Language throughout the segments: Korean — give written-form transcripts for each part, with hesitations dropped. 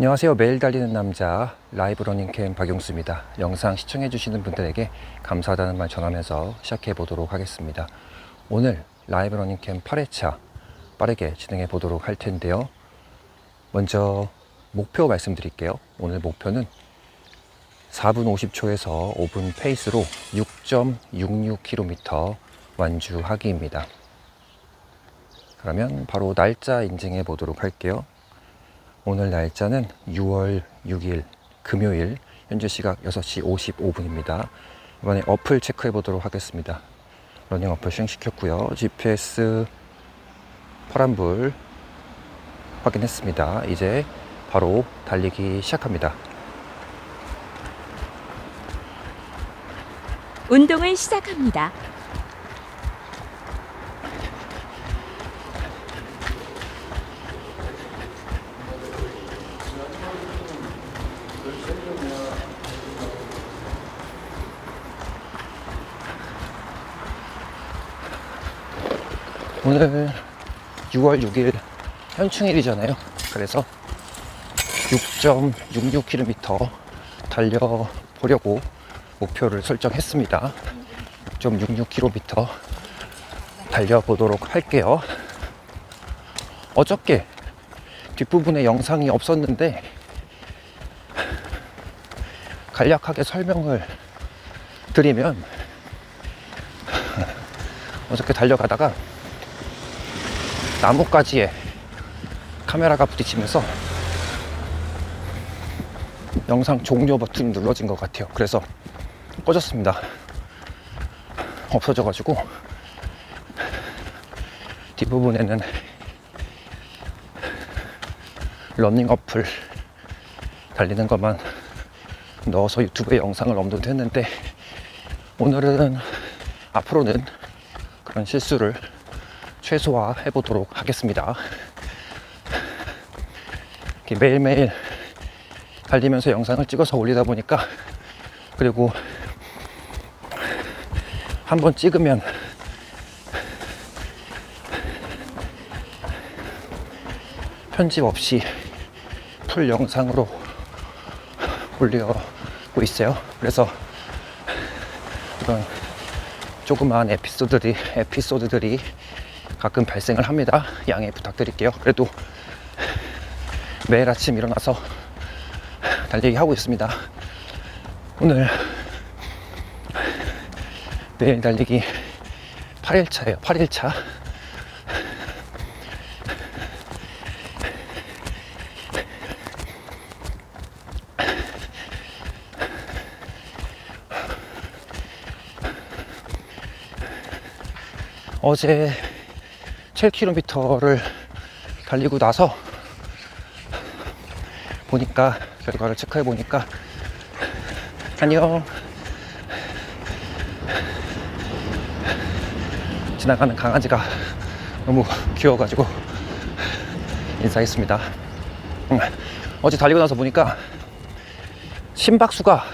안녕하세요. 매일 달리는 남자 라이브 러닝캠 박용수입니다. 영상 시청해 주시는 분들에게 감사하다는 말 전하면서 시작해 보도록 하겠습니다. 오늘 라이브 러닝캠 8회차 빠르게 진행해 보도록 할 텐데요. 먼저 목표 말씀드릴게요. 오늘 목표는 4분 50초에서 5분 페이스로 6.66km 완주하기입니다. 그러면 바로 날짜 인증해 보도록 할게요. 오늘 날짜는 6월 6일 금요일, 현재 시각 6시 55분입니다. 이번에 어플 체크해 보도록 하겠습니다. 러닝 어플 시행시켰고요. GPS 파란불 확인했습니다. 이제 바로 달리기 시작합니다. 운동을 시작합니다. 오늘 6월 6일 현충일이잖아요. 그래서 6.66km 달려보려고 목표를 설정했습니다. 6.66km 달려보도록 할게요. 어저께 뒷부분에 영상이 없었는데 간략하게 설명을 드리면, 어저께 달려가다가 나뭇가지에 카메라가 부딪히면서 영상 종료 버튼이 눌러진 것 같아요. 그래서 꺼졌습니다. 없어져가지고 뒷부분에는 러닝 어플 달리는 것만 넣어서 유튜브에 영상을 업로드했는데, 오늘은 앞으로는 그런 실수를 최소화해 보도록 하겠습니다. 매일매일 달리면서 영상을 찍어서 올리다 보니까, 그리고 한번 찍으면 편집 없이 풀 영상으로 올리고 있어요. 그래서 이런 조그마한 에피소드들이 가끔 발생을 합니다. 양해 부탁드릴게요. 그래도 매일 아침 일어나서 달리기 하고 있습니다. 오늘 매일 달리기 8일차예요. 8일차. 어제 7km를 달리고 나서 보니까, 결과를 체크해 보니까, 안녕, 지나가는 강아지가 너무 귀여워가지고 인사했습니다. 어제 달리고 나서 보니까 심박수가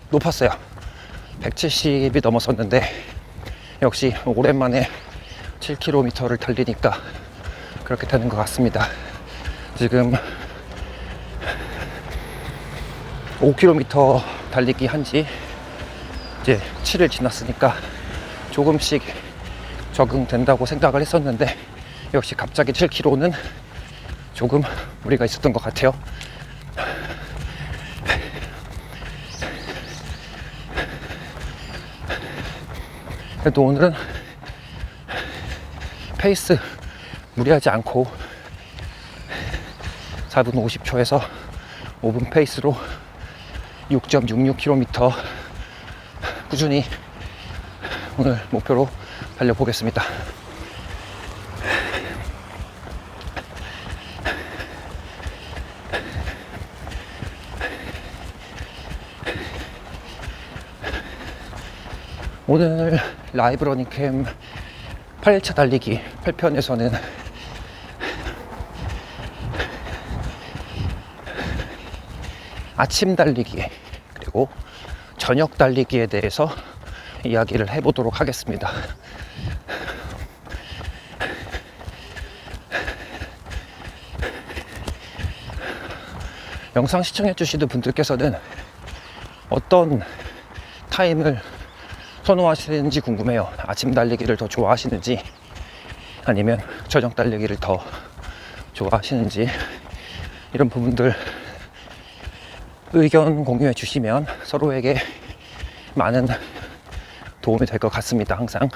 높았어요. 170이 넘었었는데, 역시 오랜만에 7km를 달리니까 그렇게 되는 것 같습니다. 지금 5km 달리기 한지 이제 7일 지났으니까 조금씩 적응된다고 생각을 했었는데, 역시 갑자기 7km는 조금 무리가 있었던 것 같아요. 그래도 오늘은 페이스 무리하지 않고 4분 50초에서 5분 페이스로 6.66km 꾸준히 오늘 목표로 달려보겠습니다. 오늘 라이브 러닝캠 8일차 달리기 8편에서는 아침 달리기 그리고 저녁 달리기에 대해서 이야기를 해보도록 하겠습니다. 영상 시청해 주시는 분들께서는 어떤 타임을 선호하시는지 궁금해요. 아침 달리기를 더 좋아하시는지 아니면 저녁 달리기를 더 좋아하시는지, 이런 부분들 의견 공유해 주시면 서로에게 많은 도움이 될 것 같습니다. 항상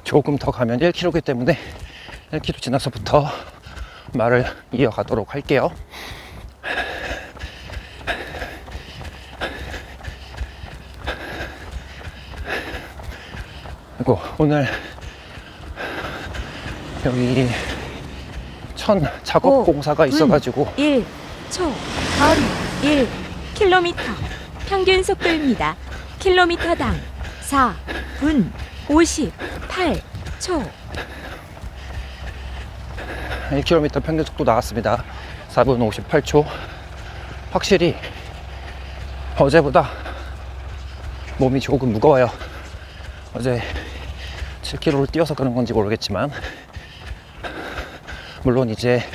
조금 더 가면 1km이기 때문에 1km 지나서부터 말을 이어가도록 할게요. 그리고 오늘 여기 천 작업 공사가 있어가지고 1초 거리 1km 평균 속도입니다. 킬로미터당 4분 58초. 1km 평균 속도 나왔습니다. 4분 58초. 확실히 어제보다 몸이 조금 무거워요. 어제 7km를 뛰어서 그런 건지 모르겠지만, 물론 이제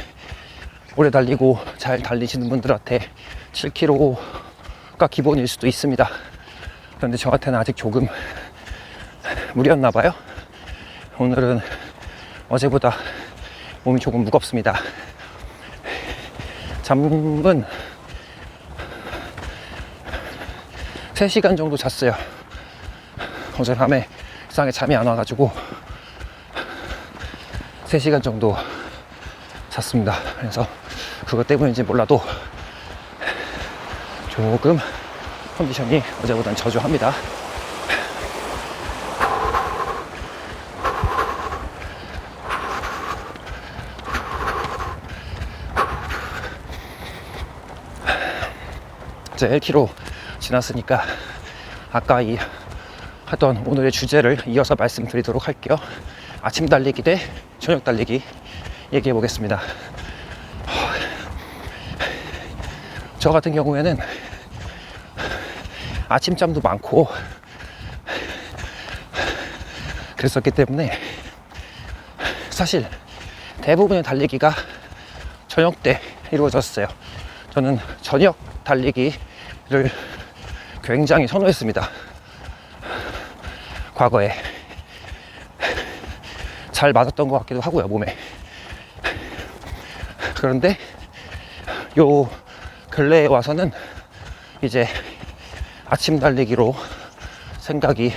오래 달리고 잘 달리시는 분들한테 7km가 기본일 수도 있습니다. 그런데 저한테는 아직 조금 무리였나 봐요. 오늘은 어제보다 몸이 조금 무겁습니다. 잠은 3시간 정도 잤어요. 어제 밤에 이상하게 잠이 안 와가지고 3시간 정도 잤습니다. 그래서 그것 때문인지 몰라도 조금 컨디션이 어제보단 저조합니다. 이제 1km 지났으니까 아까 하던 오늘의 주제를 이어서 말씀드리도록 할게요. 아침 달리기 대 저녁 달리기 얘기해 보겠습니다. 저 같은 경우에는 아침잠도 많고 그랬었기 때문에 사실 대부분의 달리기가 저녁 때 이루어졌어요. 저는 저녁 달리기를 굉장히 선호했습니다. 과거에 잘 맞았던 것 같기도 하고요, 몸에. 그런데 요 근래에 와서는 이제 아침 달리기로 생각이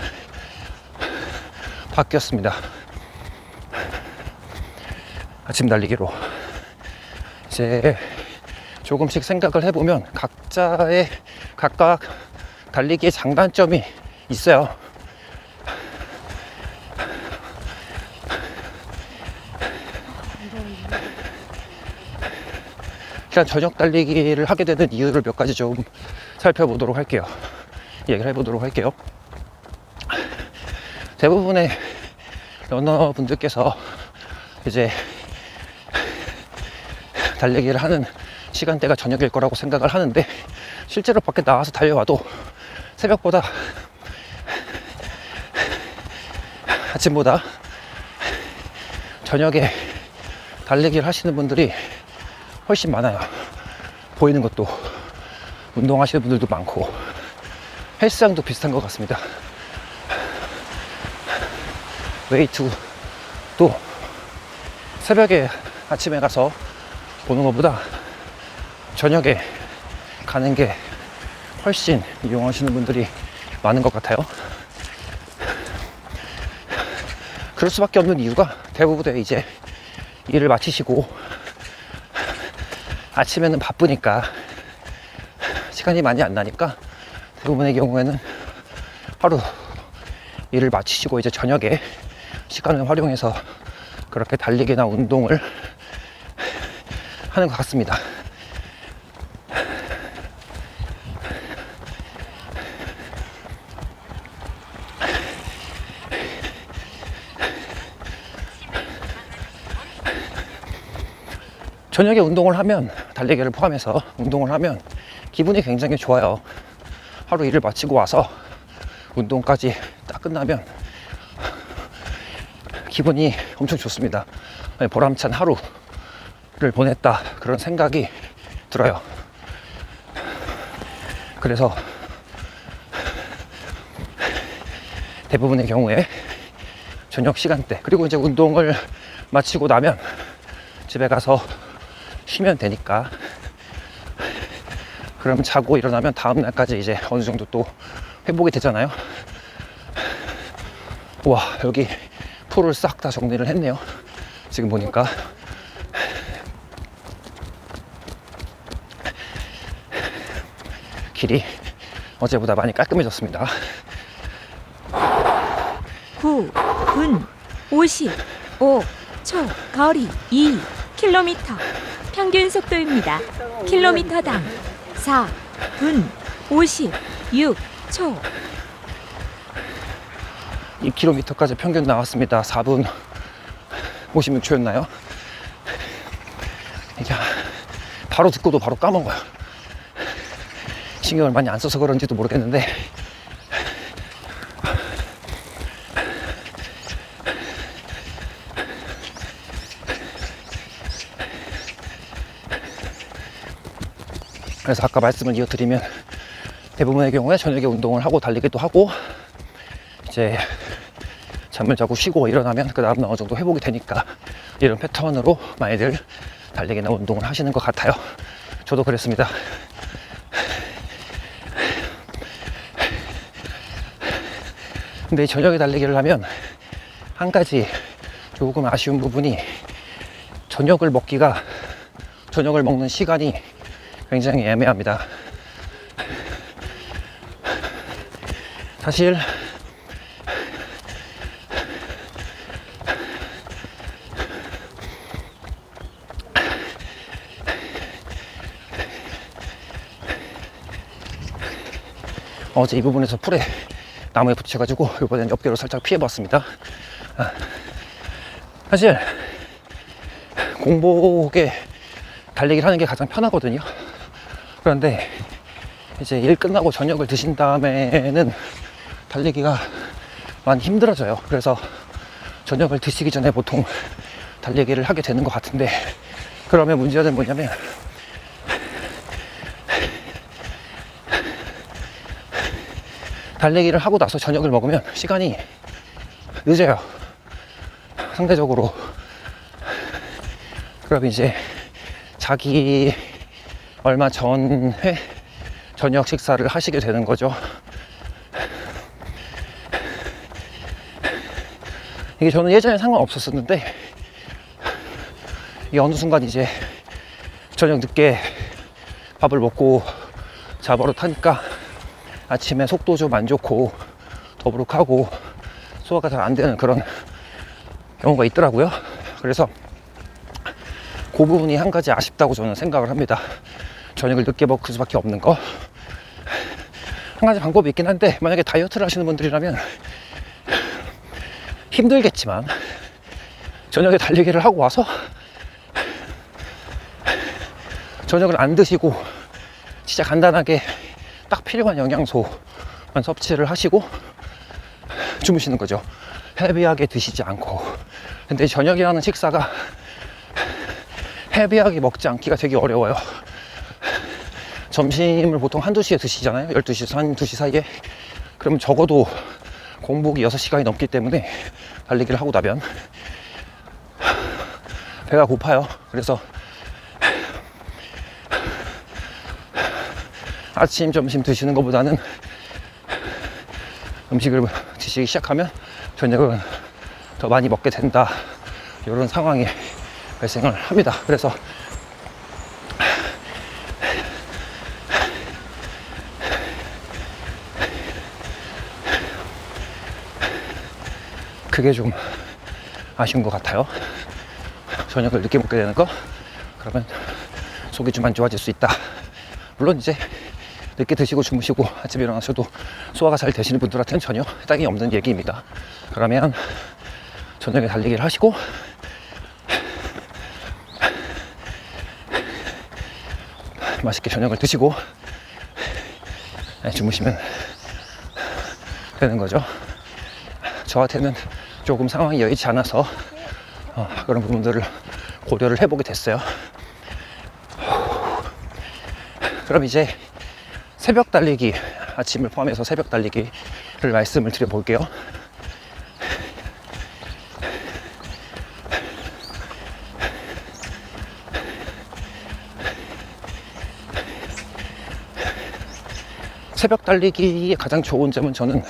바뀌었습니다. 아침 달리기로 이제 조금씩 생각을 해보면 각각 달리기의 장단점이 있어요. 일단 저녁 달리기를 하게 되는 이유를 몇 가지 좀 살펴보도록 할게요. 얘기를 해보도록 할게요. 대부분의 러너분들께서 이제 달리기를 하는 시간대가 저녁일 거라고 생각을 하는데, 실제로 밖에 나와서 달려와도 새벽보다 아침보다 저녁에 달리기를 하시는 분들이 훨씬 많아요. 보이는 것도 운동하시는 분들도 많고 헬스장도 비슷한 것 같습니다. 웨이트도 새벽에 아침에 가서 보는 것보다 저녁에 가는 게 훨씬 이용하시는 분들이 많은 것 같아요. 그럴 수밖에 없는 이유가 대부분의 이제 일을 마치시고 아침에는 바쁘니까 시간이 많이 안 나니까 대부분의 경우에는 하루 일을 마치시고 이제 저녁에 시간을 활용해서 그렇게 달리기나 운동을 하는 것 같습니다. 저녁에 운동을 하면, 달리기를 포함해서 운동을 하면 기분이 굉장히 좋아요. 하루 일을 마치고 와서 운동까지 딱 끝나면 기분이 엄청 좋습니다. 보람찬 하루를 보냈다, 그런 생각이 들어요. 그래서 대부분의 경우에 저녁 시간대, 그리고 이제 운동을 마치고 나면 집에 가서 쉬면 되니까, 그럼 자고 일어나면 다음날까지 이제 어느 정도 또 회복이 되잖아요. 와, 여기 풀을 싹 다 정리를 했네요. 지금 보니까. 길이 어제보다 많이 깔끔해졌습니다. 9분 55초, 거리 2km, 평균 속도입니다. 킬로미터당 4분 56초. 2km까지 평균 나왔습니다. 4분 56초였나요? 이게 바로 듣고도 바로 까먹어요. 신경을 많이 안 써서 그런지도 모르겠는데, 그래서 아까 말씀을 이어드리면 대부분의 경우에 저녁에 운동을 하고 달리기도 하고, 이제 잠을 자고 쉬고 일어나면 그 다음날 어느 정도 회복이 되니까 이런 패턴으로 많이들 달리기나 운동을 하시는 것 같아요. 저도 그랬습니다. 근데 저녁에 달리기를 하면 한 가지 조금 아쉬운 부분이, 저녁을 먹는 시간이 굉장히 애매합니다. 사실 어제 이 부분에서 풀에 나무에 붙여가지고 이번엔 옆뒤로 살짝 피해봤습니다. 사실 공복에 달리기를 하는 게 가장 편하거든요. 그런데 이제 일 끝나고 저녁을 드신 다음에는 달리기가 많이 힘들어져요. 그래서 저녁을 드시기 전에 보통 달리기를 하게 되는 것 같은데, 그러면 문제는 뭐냐면 달리기를 하고 나서 저녁을 먹으면 시간이 늦어요, 상대적으로. 그럼 이제 자기 얼마 전에 저녁 식사를 하시게 되는 거죠. 이게 저는 예전에 상관없었었는데, 이 어느 순간 이제 저녁 늦게 밥을 먹고 자버릇 하니까 아침에 속도 좀 안 좋고 더부룩하고 소화가 잘 안 되는 그런 경우가 있더라고요. 그래서 그 부분이 한 가지 아쉽다고 저는 생각을 합니다. 저녁을 늦게 먹을 수밖에 없는 거. 한 가지 방법이 있긴 한데, 만약에 다이어트를 하시는 분들이라면 힘들겠지만 저녁에 달리기를 하고 와서 저녁을 안 드시고 진짜 간단하게 딱 필요한 영양소만 섭취를 하시고 주무시는 거죠. 헤비하게 드시지 않고. 근데 저녁이라는 식사가 헤비하게 먹지 않기가 되게 어려워요. 점심을 보통 1~2시에 드시잖아요. 12시에서 한 2시 사이에. 그러면 적어도 공복이 6시간이 넘기 때문에 달리기를 하고 나면 배가 고파요. 그래서 아침, 점심 드시는 것보다는 음식을 드시기 시작하면 저녁은 더 많이 먹게 된다, 이런 상황이 발생을 합니다. 그래서 그게 좀 아쉬운 것 같아요. 저녁을 늦게 먹게 되는 거, 그러면 속이 좀 안 좋아질 수 있다. 물론 이제 늦게 드시고 주무시고 아침에 일어나셔도 소화가 잘 되시는 분들한테는 전혀 해당이 없는 얘기입니다. 그러면 저녁에 달리기를 하시고 맛있게 저녁을 드시고 주무시면 되는 거죠. 저한테는 조금 상황이 여의치 않아서 그런 부분들을 고려를 해보게 됐어요. 그럼 이제 새벽 달리기, 아침을 포함해서 새벽 달리기를 말씀을 드려볼게요. 새벽 달리기의 가장 좋은 점은 저는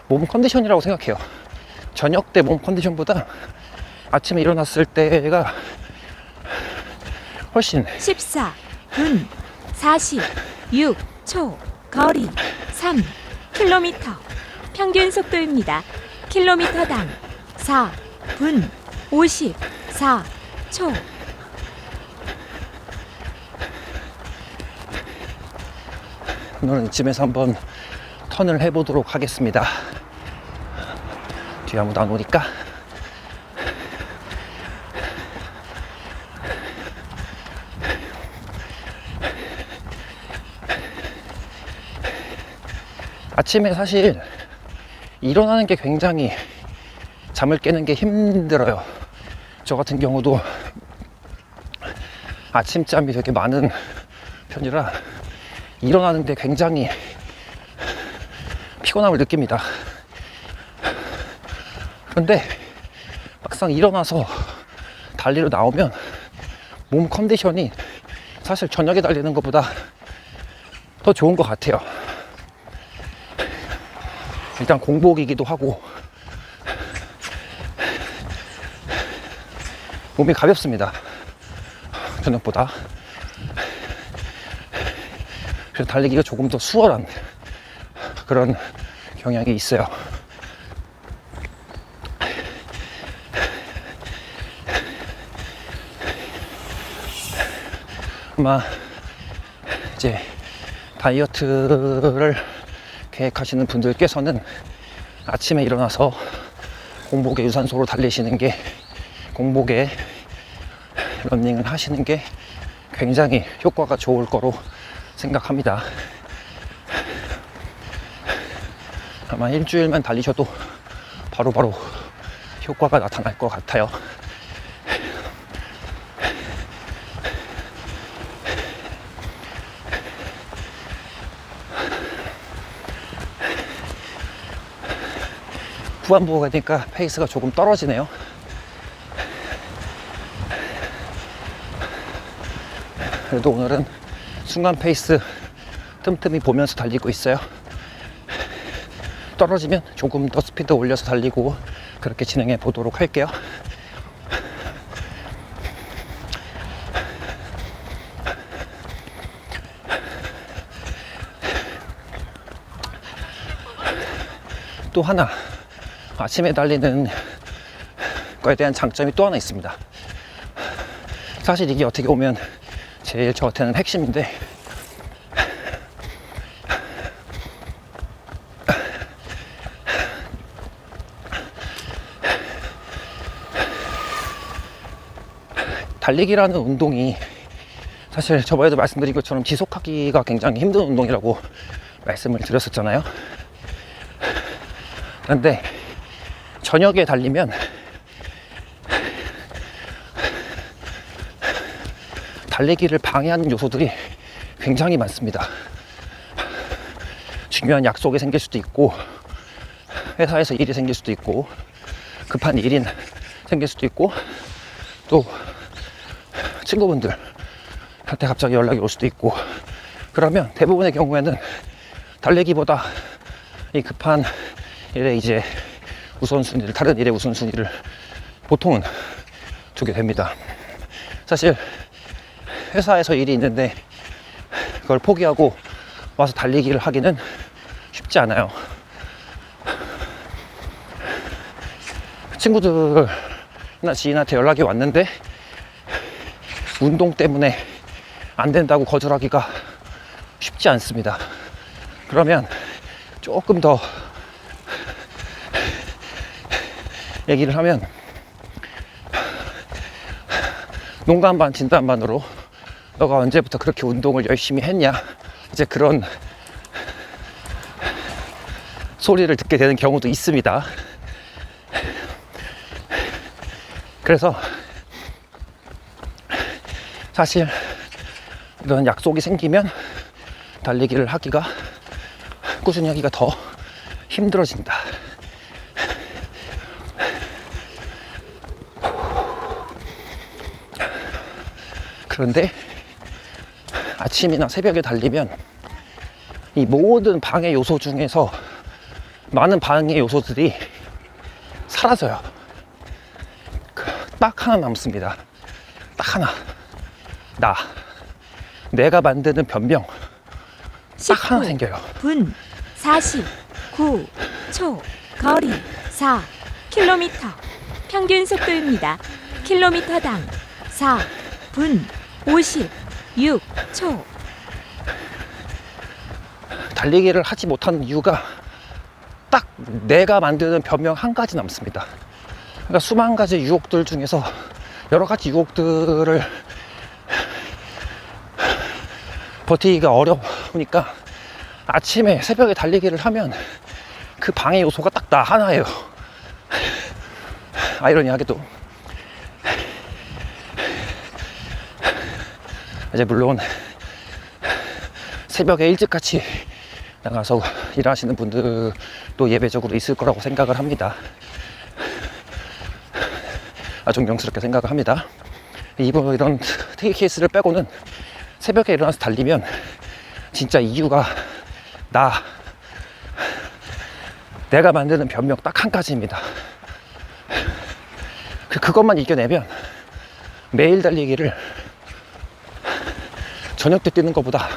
몸 컨디션이라고 생각해요. 저녁 때 몸 컨디션보다 아침에 일어났을 때가 훨씬 14분 46초 거리 3km 평균 속도입니다. 킬로미터당 4분 54초. 오늘은 이쯤에서 한번 턴을 해보도록 하겠습니다. 뒤에 아무도 안 오니까. 아침에 사실 일어나는 게 굉장히 잠을 깨는 게 힘들어요. 저 같은 경우도 아침잠이 되게 많은 편이라 일어나는데 굉장히 피곤함을 느낍니다. 그런데 막상 일어나서 달리러 나오면 몸 컨디션이 사실 저녁에 달리는 것보다 더 좋은 것 같아요. 일단 공복이기도 하고 몸이 가볍습니다. 저녁보다. 그래서 달리기가 조금 더 수월한 그런 경향이 있어요. 아마 이제 다이어트를 계획하시는 분들께서는 아침에 일어나서 공복에 유산소로 달리시는 게, 공복에 러닝을 하시는 게 굉장히 효과가 좋을 거로 생각합니다. 아마 일주일만 달리셔도 바로바로 효과가 나타날 것 같아요. 후반부가 되니까 페이스가 조금 떨어지네요. 그래도 오늘은 순간 페이스 틈틈이 보면서 달리고 있어요. 떨어지면 조금 더 스피드 올려서 달리고 그렇게 진행해 보도록 할게요. 또 하나, 아침에 달리는 거에 대한 장점이 또 하나 있습니다. 사실 이게 어떻게 보면 제일 저한테는 핵심인데, 달리기라는 운동이 사실 저번에도 말씀드린 것처럼 지속하기가 굉장히 힘든 운동이라고 말씀을 드렸었잖아요. 그런데 저녁에 달리면 달리기를 방해하는 요소들이 굉장히 많습니다. 중요한 약속이 생길 수도 있고, 회사에서 일이 생길 수도 있고, 급한 일이 생길 수도 있고, 또 친구분들한테 갑자기 연락이 올 수도 있고, 그러면 대부분의 경우에는 달리기보다 이 급한 일에 이제 우선순위를, 다른 일의 우선순위를 보통은 두게 됩니다. 사실 회사에서 일이 있는데 그걸 포기하고 와서 달리기를 하기는 쉽지 않아요. 친구들이나 지인한테 연락이 왔는데 운동 때문에 안 된다고 거절하기가 쉽지 않습니다. 그러면 조금 더 얘기를 하면 농담 반 진담 반으로 너가 언제부터 그렇게 운동을 열심히 했냐, 이제 그런 소리를 듣게 되는 경우도 있습니다. 그래서 사실 이런 약속이 생기면 달리기를 하기가, 꾸준히 하기가 더 힘들어진다. 그런데 아침이나 새벽에 달리면 이 모든 방해 요소 중에서 많은 방해 요소들이 사라져요. 딱 하나 남습니다. 딱 하나. 내가 만드는 변명. 딱 하나 생겨요. 10분 49초 거리 4km 평균 속도입니다. 킬로미터당 4분 56초. 달리기를 하지 못하는 이유가 딱 내가 만드는 변명 한 가지 남습니다. 그러니까 수만 가지 유혹들 중에서 여러 가지 유혹들을 버티기가 어려우니까 아침에 새벽에 달리기를 하면 그 방해 요소가 딱 나 하나예요. 아이러니하게도 이제 물론 새벽에 일찍같이 나가서 일하시는 분들도 예외적으로 있을 거라고 생각을 합니다. 존경스럽게 생각을 합니다. 이런 특이 케이스를 빼고는 새벽에 일어나서 달리면 진짜 이유가 내가 만드는 변명 딱 한 가지입니다. 그것만 이겨내면 매일 달리기를 저녁 때 뛰는 것보다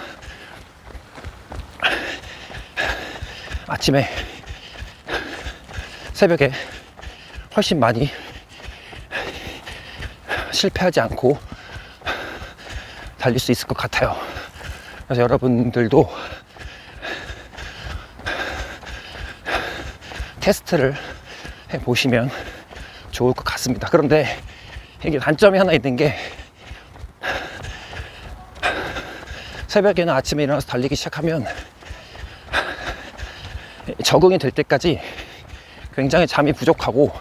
아침에 새벽에 훨씬 많이 실패하지 않고 달릴 수 있을 것 같아요. 그래서 여러분들도 테스트를 해보시면 좋을 것 같습니다. 그런데 이게 단점이 하나 있는 게 새벽에나 아침에 일어나서 달리기 시작하면 적응이 될 때까지 굉장히 잠이 부족하고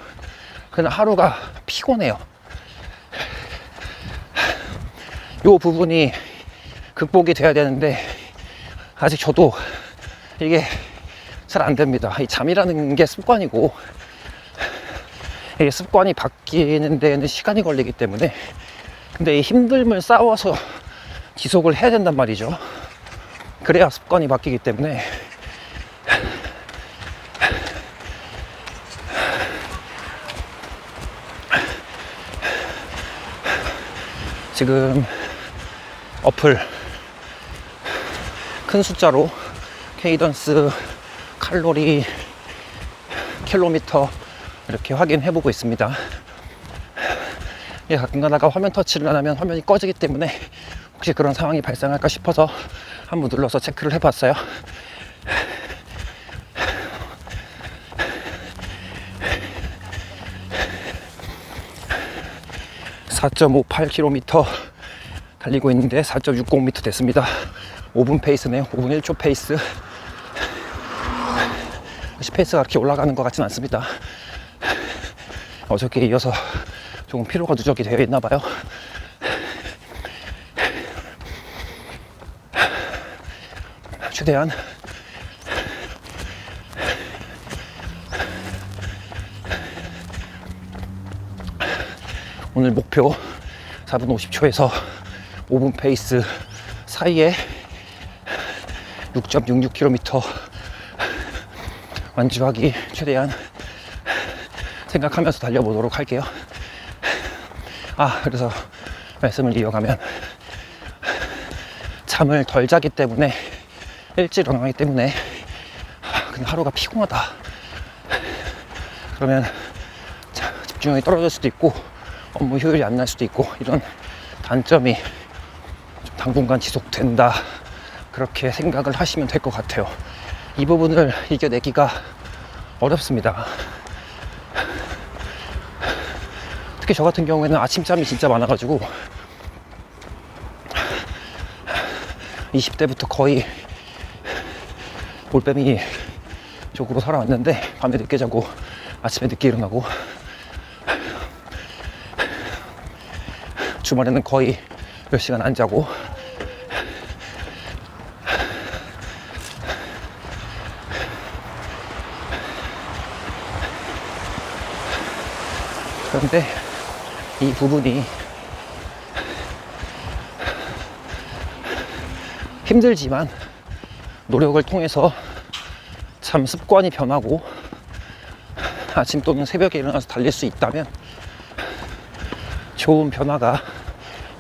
그날 하루가 피곤해요. 이 부분이 극복이 돼야 되는데 아직 저도 이게 잘 안 됩니다. 이 잠이라는 게 습관이고 이 습관이 바뀌는 데에는 시간이 걸리기 때문에, 근데 이 힘듦을 싸워서 지속을 해야 된단 말이죠. 그래야 습관이 바뀌기 때문에 지금 어플 큰 숫자로 케이던스, 칼로리, 킬로미터 이렇게 확인해 보고 있습니다. 가끔 가다가 화면 터치를 안 하면 화면이 꺼지기 때문에 혹시 그런 상황이 발생할까 싶어서 한번 눌러서 체크를 해 봤어요. (4.58km) 달리고 있는데 4.60m 됐습니다. 5분 페이스네요. 5분 1초 페이스. 페이스가 그렇게 올라가는 것 같진 않습니다. 어저께 이어서 조금 피로가 누적이 되어 있나 봐요. 최대한 오늘 목표 4분 50초에서 5분 페이스 사이에 6.66km 완주하기 최대한 생각하면서 달려보도록 할게요. 그래서 말씀을 이어가면 잠을 덜 자기 때문에, 일찍 일어나기 때문에 그냥 하루가 피곤하다. 그러면 집중력이 떨어질 수도 있고 업무 효율이 안 날 수도 있고 이런 단점이 좀 당분간 지속된다. 그렇게 생각을 하시면 될 것 같아요. 이 부분을 이겨내기가 어렵습니다. 특히 저 같은 경우에는 아침잠이 진짜 많아가지고 20대부터 거의 올빼미 쪽으로 살아왔는데 밤에 늦게 자고 아침에 늦게 일어나고 주말에는 거의 몇 시간 안 자고 그런데 이 부분이 힘들지만 노력을 통해서 참 습관이 변하고 아침 또는 새벽에 일어나서 달릴 수 있다면 좋은 변화가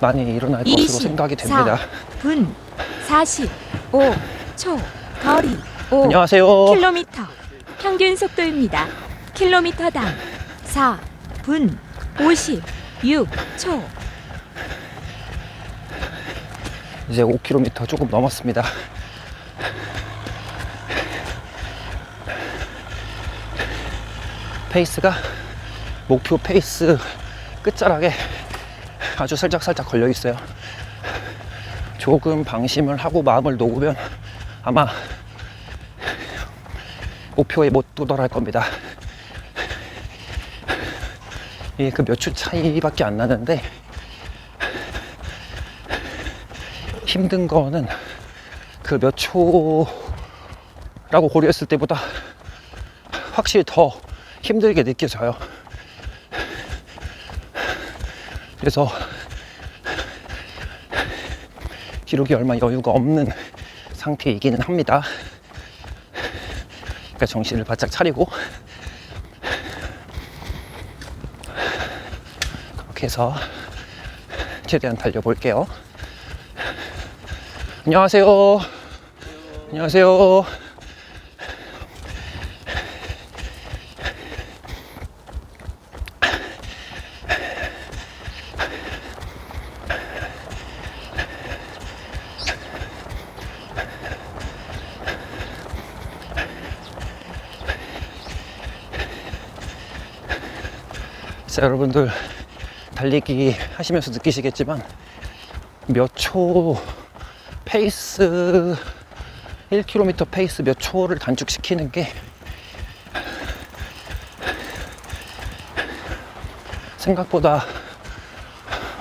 많이 일어날 것으로 생각이 됩니다. 24분 45초 거리 5 안녕하세요. 킬로미터 평균 속도입니다. 킬로미터당 4분 56초. 이제 5km 조금 넘었습니다. 페이스가 목표 페이스 끝자락에 아주 살짝 걸려 있어요. 조금 방심을 하고 마음을 놓으면 아마 목표에 못 도달할 겁니다. 이게 그 몇 초 차이밖에 안 나는데 힘든 거는 그 몇 초라고 고려했을 때보다 확실히 더 힘들게 느껴져요. 그래서 기록이 얼마 여유가 없는 상태이기는 합니다. 그러니까 정신을 바짝 차리고 그렇게 해서 최대한 달려볼게요. 안녕하세요. 안녕하세요. 자, 여러분들 달리기 하시면서 느끼시겠지만 몇 초 페이스 1km 페이스 몇 초를 단축시키는 게 생각보다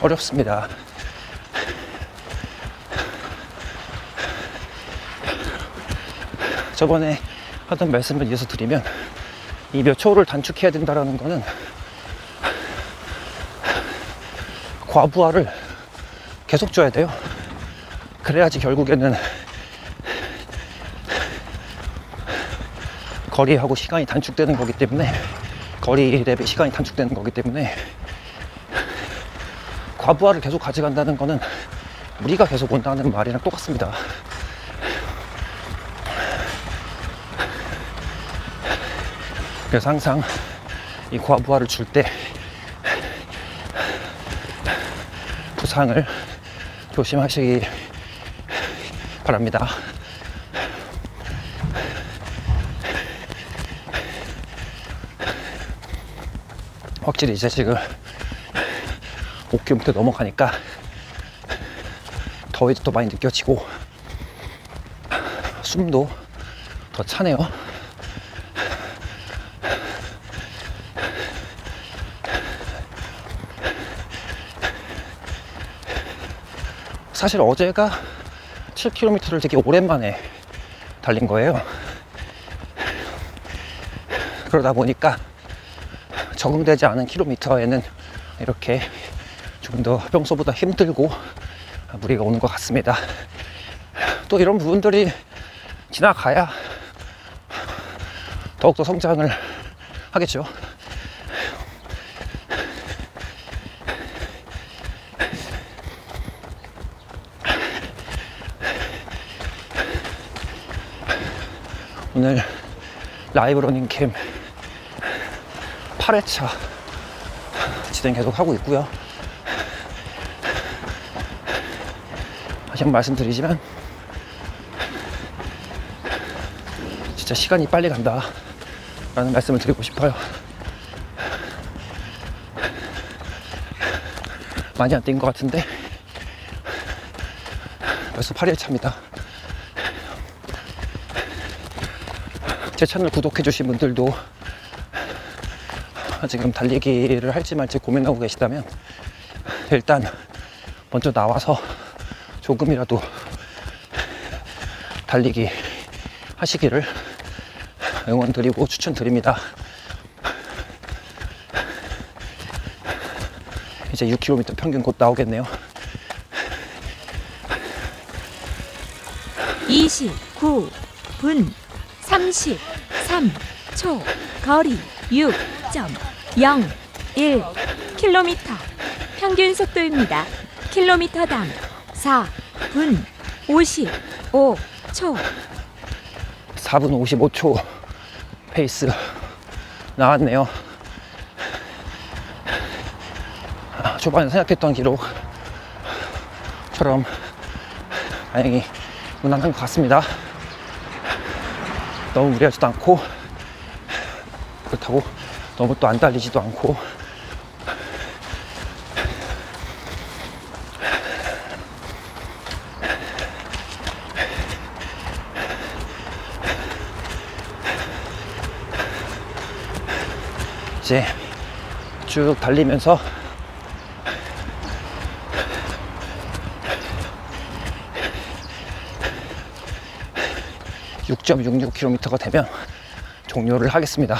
어렵습니다. 저번에 하던 말씀을 이어서 드리면 이 몇 초를 단축해야 된다는 거는 과부하를 계속 줘야 돼요. 그래야지 결국에는 거리하고 시간이 단축되는 거기 때문에 거리 대비 시간이 단축되는 거기 때문에 과부하를 계속 가져간다는 거는 무리가 계속 온다는 말이랑 똑같습니다. 그래서 항상 이 과부하를 줄 때 부상을 조심하시기 바랍니다. 확실히 이제 지금 5km 넘어가니까 더위도 더 많이 느껴지고 숨도 더 차네요. 사실 어제가 7km를 되게 오랜만에 달린 거예요. 그러다 보니까 적응되지 않은 킬로미터에는 이렇게 조금 더 평소보다 힘들고 무리가 오는 것 같습니다. 또 이런 부분들이 지나가야 더욱더 성장을 하겠죠. 오늘 라이브 러닝 캠 8회차 진행 계속 하고 있고요. 다시 한번 말씀드리지만 진짜 시간이 빨리 간다 라는 말씀을 드리고 싶어요. 많이 안 뛴 것 같은데 벌써 8회차입니다. 제 채널 구독해주신 분들도 지금 달리기를 할지 말지 고민하고 계시다면 일단 먼저 나와서 조금이라도 달리기 하시기를 응원드리고 추천드립니다. 이제 6km 평균 곧 나오겠네요. 29분 33초. 거리 6.01km. 평균 속도입니다. 킬로미터당 4분 55초. 4분 55초 페이스 나왔네요. 초반에 생각했던 기록처럼 다행히 무난한 것 같습니다. 너무 무리하지도 않고 그렇다고 너무 또 안 달리지도 않고 이제 쭉 달리면서 (6.66km가) 되면 종료를 하겠습니다.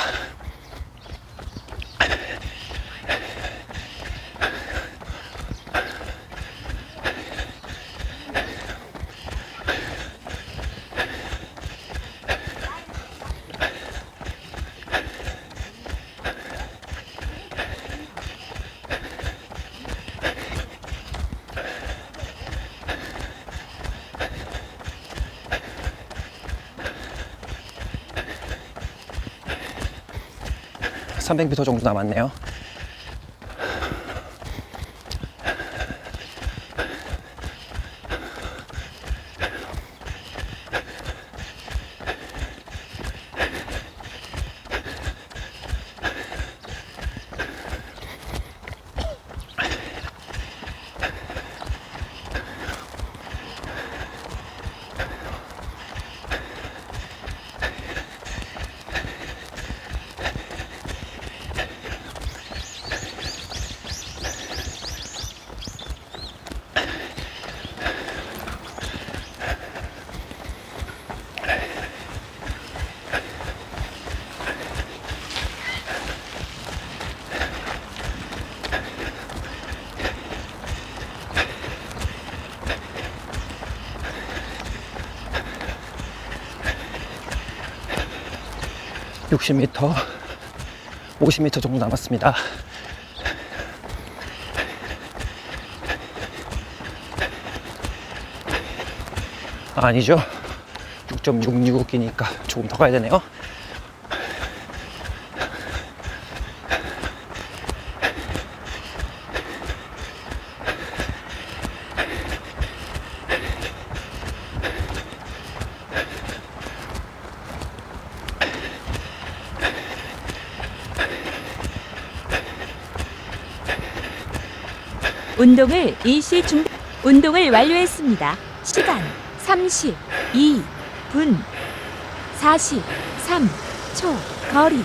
(300m) 정도 남았네요. (60m) (50m) 정도 남았습니다. 아니죠, 6.66이니까 조금 더 가야 되네요. 운동을 완료했습니다. 시간 32분 43초. 거리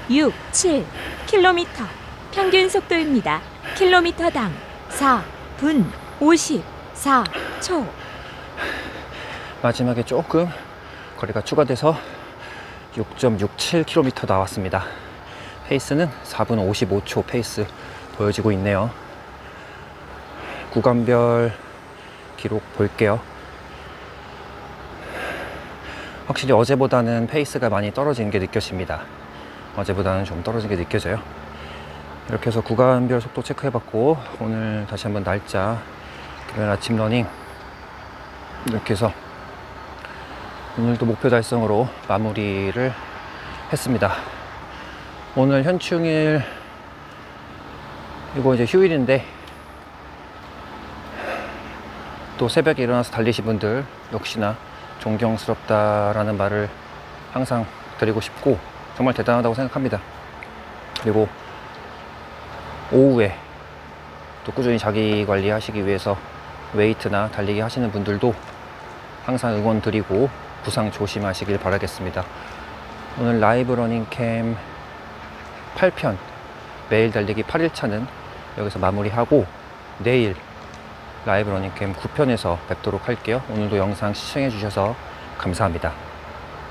6.67km. 평균 속도입니다. 킬로미터당 4분 54초. 마지막에 조금 거리가 추가돼서 6.67km 나왔습니다. 페이스는 4분 55초 페이스 보여지고 있네요. 구간별 기록 볼게요. 확실히 어제보다는 페이스가 많이 떨어진 게 느껴집니다. 어제보다는 좀 떨어진 게 느껴져요. 이렇게 해서 구간별 속도 체크해봤고, 오늘 다시 한번 날짜 금요일 아침 러닝 이렇게 해서 오늘도 목표 달성으로 마무리를 했습니다. 오늘 현충일, 이거 이제 휴일인데 또 새벽에 일어나서 달리신 분들 역시나 존경스럽다라는 말을 항상 드리고 싶고 정말 대단하다고 생각합니다. 그리고 오후에 또 꾸준히 자기 관리 하시기 위해서 웨이트나 달리기 하시는 분들도 항상 응원 드리고 부상 조심하시길 바라겠습니다. 오늘 라이브 러닝캠 8편 매일 달리기 8일차는 여기서 마무리하고 내일 라이브 러닝캠 9편에서 뵙도록 할게요. 오늘도 영상 시청해 주셔서 감사합니다.